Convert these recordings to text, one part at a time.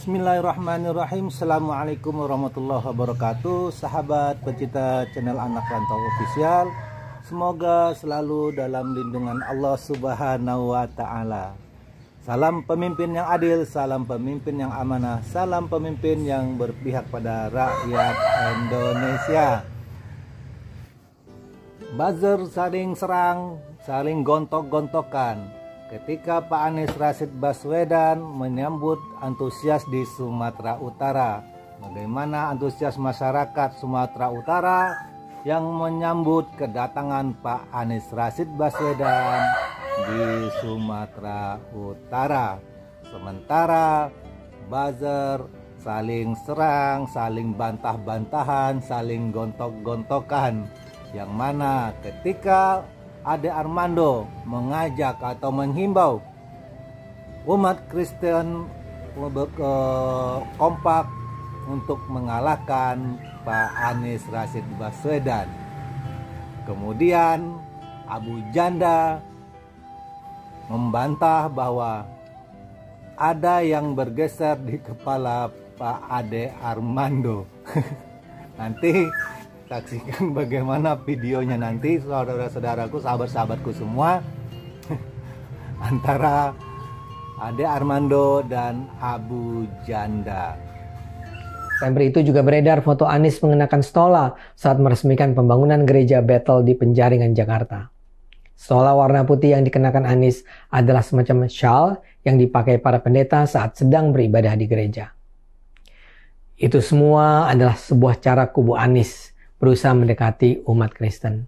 Bismillahirrahmanirrahim. Assalamualaikum warahmatullahi wabarakatuh. Sahabat pecinta channel Anak Rantau Official, semoga selalu dalam lindungan Allah Subhanahu wa Ta'ala. Salam pemimpin yang adil, salam pemimpin yang amanah, salam pemimpin yang berpihak pada rakyat Indonesia. Buzzer saling serang, saling gontok-gontokan ketika Pak Anies Rashid Baswedan menyambut antusias di Sumatera Utara. Bagaimana antusias masyarakat Sumatera Utara yang menyambut kedatangan Pak Anies Rashid Baswedan di Sumatera Utara. Sementara buzzer saling serang, saling bantah-bantahan, saling gontok-gontokan. Yang mana ketika Ade Armando mengajak atau menghimbau umat Kristen kompak untuk mengalahkan Pak Anies Rashid Baswedan. Kemudian Abu Janda membantah bahwa ada yang bergeser di kepala Pak Ade Armando. Nanti saksikan bagaimana videonya nanti, saudara-saudaraku, sahabat-sahabatku semua, antara Ade Armando dan Abu Janda. September itu juga beredar foto Anies mengenakan stola saat meresmikan pembangunan gereja Bethel di Penjaringan, Jakarta. Stola warna putih yang dikenakan Anies adalah semacam shawl yang dipakai para pendeta saat sedang beribadah di gereja. Itu semua adalah sebuah cara kubu Anies berusaha mendekati umat Kristen.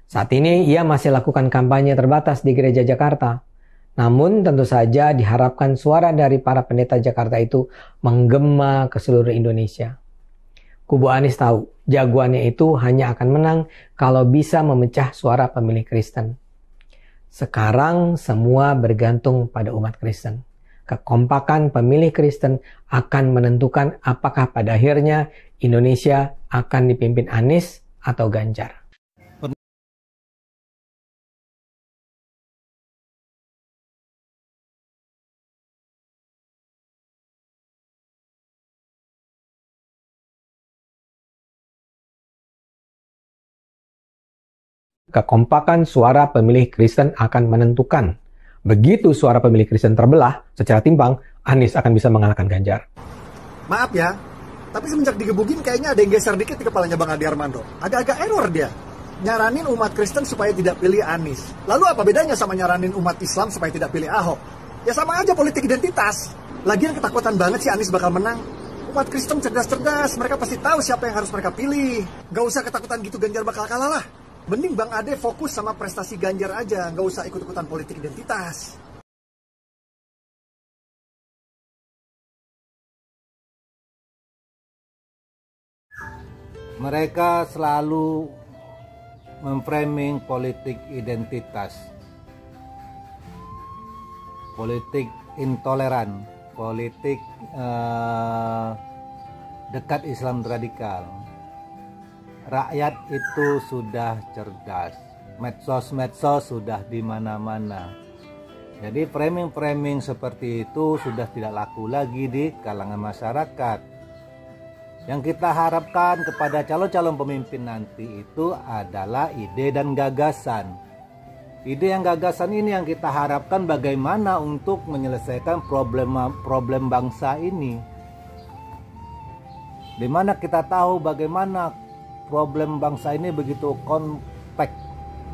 Saat ini ia masih lakukan kampanye terbatas di gereja Jakarta. Namun tentu saja diharapkan suara dari para pendeta Jakarta itu menggema ke seluruh Indonesia. Kubu Anies tahu jagoannya itu hanya akan menang kalau bisa memecah suara pemilih Kristen. Sekarang semua bergantung pada umat Kristen. Kekompakan pemilih Kristen akan menentukan apakah pada akhirnya Indonesia akan dipimpin Anies atau Ganjar. Kekompakan suara pemilih Kristen akan menentukan. Begitu suara pemilih Kristen terbelah secara timpang, Anies akan bisa mengalahkan Ganjar. Maaf ya, tapi semenjak digebukin kayaknya ada yang geser dikit di kepalanya Bang Ade Armando. Agak-agak error dia. Nyaranin umat Kristen supaya tidak pilih Anies. Lalu apa bedanya sama nyaranin umat Islam supaya tidak pilih Ahok? Ya sama aja politik identitas. Lagian ketakutan banget sih Anies bakal menang. Umat Kristen cerdas-cerdas, mereka pasti tahu siapa yang harus mereka pilih. Gak usah ketakutan gitu Ganjar bakal kalah lah. Mending Bang Ade fokus sama prestasi Ganjar aja, gak usah ikut-ikutan politik identitas. Mereka selalu memframing politik identitas, politik intoleran, politik dekat Islam radikal. Rakyat itu sudah cerdas, medsos-medsos sudah di mana-mana. Jadi framing-framing seperti itu sudah tidak laku lagi di kalangan masyarakat. Yang kita harapkan kepada calon-calon pemimpin nanti itu adalah ide dan gagasan. Ide yang gagasan ini yang kita harapkan bagaimana untuk menyelesaikan problem bangsa ini. Dimana kita tahu bagaimana problem bangsa ini begitu kompleks.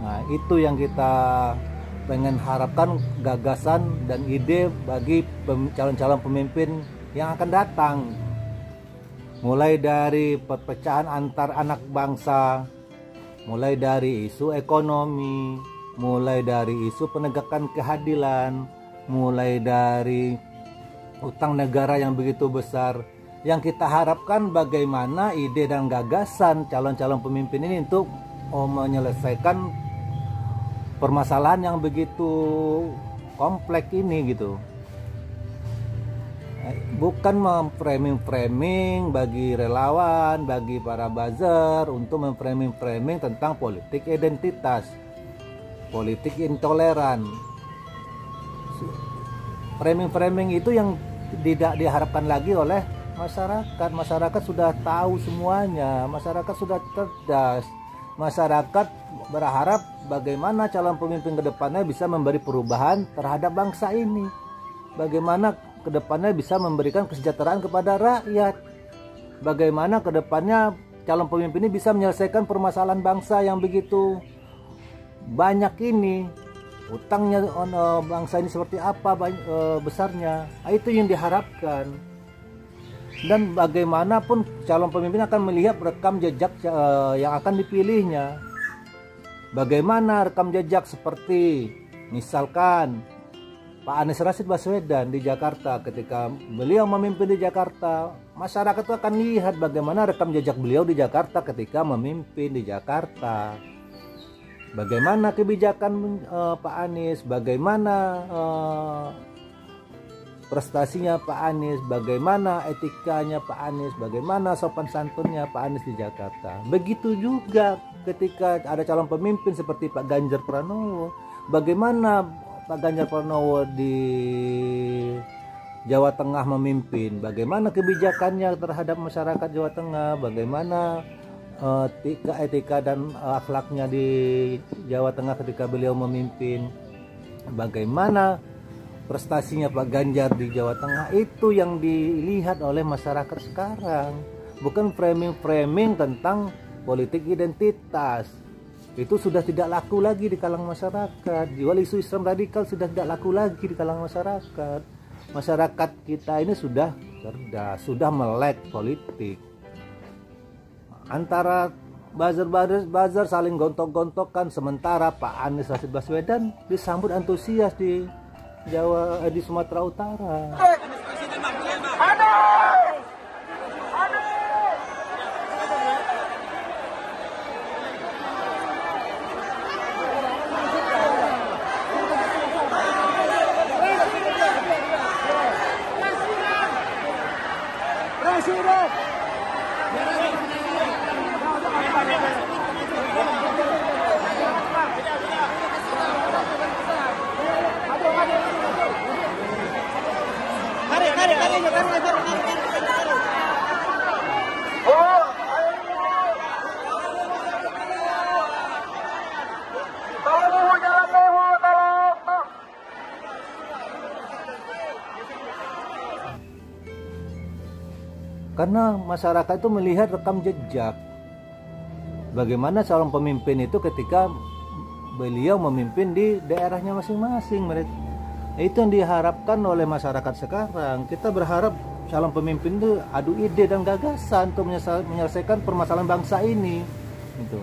Nah, itu yang kita pengen harapkan, gagasan dan ide bagi calon-calon pemimpin yang akan datang. Mulai dari perpecahan antar anak bangsa, mulai dari isu ekonomi, mulai dari isu penegakan keadilan, mulai dari utang negara yang begitu besar. Yang kita harapkan bagaimana ide dan gagasan calon-calon pemimpin ini untuk menyelesaikan permasalahan yang begitu kompleks ini gitu. Bukan memframing-framing bagi relawan, bagi para buzzer untuk memframing-framing tentang politik identitas, politik intoleran. Framing-framing itu yang tidak diharapkan lagi oleh masyarakat. Masyarakat sudah tahu semuanya, masyarakat sudah cerdas. Masyarakat berharap bagaimana calon pemimpin ke depannya bisa memberi perubahan terhadap bangsa ini. Bagaimana ke depannya bisa memberikan kesejahteraan kepada rakyat. Bagaimana ke depannya calon pemimpin ini bisa menyelesaikan permasalahan bangsa yang begitu banyak ini. Utangnya bangsa ini seperti apa besarnya. Itu yang diharapkan. Dan bagaimanapun calon pemimpin akan melihat rekam jejak yang akan dipilihnya. Bagaimana rekam jejak seperti misalkan Pak Anies Rashid Baswedan di Jakarta, ketika beliau memimpin di Jakarta, masyarakat itu akan lihat bagaimana rekam jejak beliau di Jakarta ketika memimpin di Jakarta. Bagaimana kebijakan Pak Anies, bagaimana prestasinya Pak Anies, bagaimana etikanya Pak Anies, bagaimana sopan santunnya Pak Anies di Jakarta. Begitu juga ketika ada calon pemimpin seperti Pak Ganjar Pranowo, bagaimana Pak Ganjar Pranowo di Jawa Tengah memimpin, bagaimana kebijakannya terhadap masyarakat Jawa Tengah, bagaimana etika dan akhlaknya di Jawa Tengah ketika beliau memimpin, bagaimana prestasinya Pak Ganjar di Jawa Tengah. Itu yang dilihat oleh masyarakat sekarang, bukan framing-framing tentang politik identitas. Itu sudah tidak laku lagi di kalangan masyarakat. Jual isu Islam radikal sudah tidak laku lagi di kalangan masyarakat. Masyarakat kita ini sudah cerdas, sudah melek politik. Antara buzzer saling gontok-gontokan, sementara Pak Anies Rashid Baswedan disambut antusias di Sumatera Utara. Karena masyarakat itu melihat rekam jejak bagaimana calon pemimpin itu ketika beliau memimpin di daerahnya masing-masing. Itu yang diharapkan oleh masyarakat sekarang. Kita berharap calon pemimpin itu adu ide dan gagasan untuk menyelesaikan permasalahan bangsa ini. Gitu.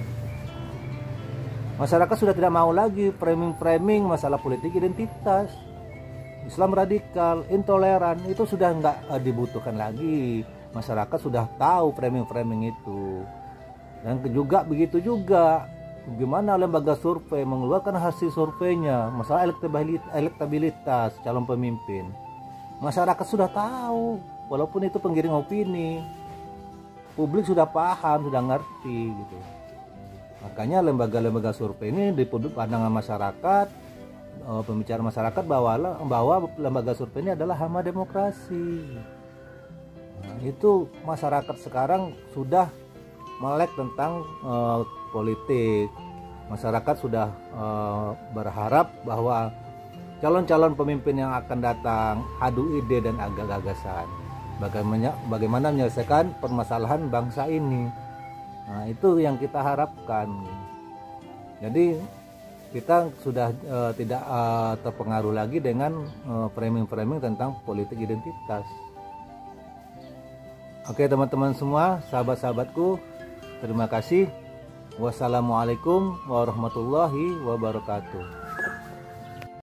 Masyarakat sudah tidak mau lagi framing-framing masalah politik identitas, Islam radikal, intoleran. Itu sudah nggak dibutuhkan lagi. Masyarakat sudah tahu framing-framing itu. Dan juga begitu juga gimana lembaga survei mengeluarkan hasil surveinya masalah elektabilitas calon pemimpin. Masyarakat sudah tahu, walaupun itu penggiring opini. Publik sudah paham, sudah ngerti gitu. Makanya lembaga-lembaga survei ini di pandangan masyarakat, pembicara masyarakat bahwa lembaga survei ini adalah hama demokrasi. Itu masyarakat sekarang sudah melek tentang politik. Masyarakat sudah berharap bahwa calon-calon pemimpin yang akan datang adu ide dan gagasan. Bagaimana menyelesaikan permasalahan bangsa ini. Nah, itu yang kita harapkan. Jadi kita sudah tidak terpengaruh lagi dengan framing-framing tentang politik identitas. Oke teman-teman semua, sahabat-sahabatku, terima kasih. Wassalamualaikum warahmatullahi wabarakatuh.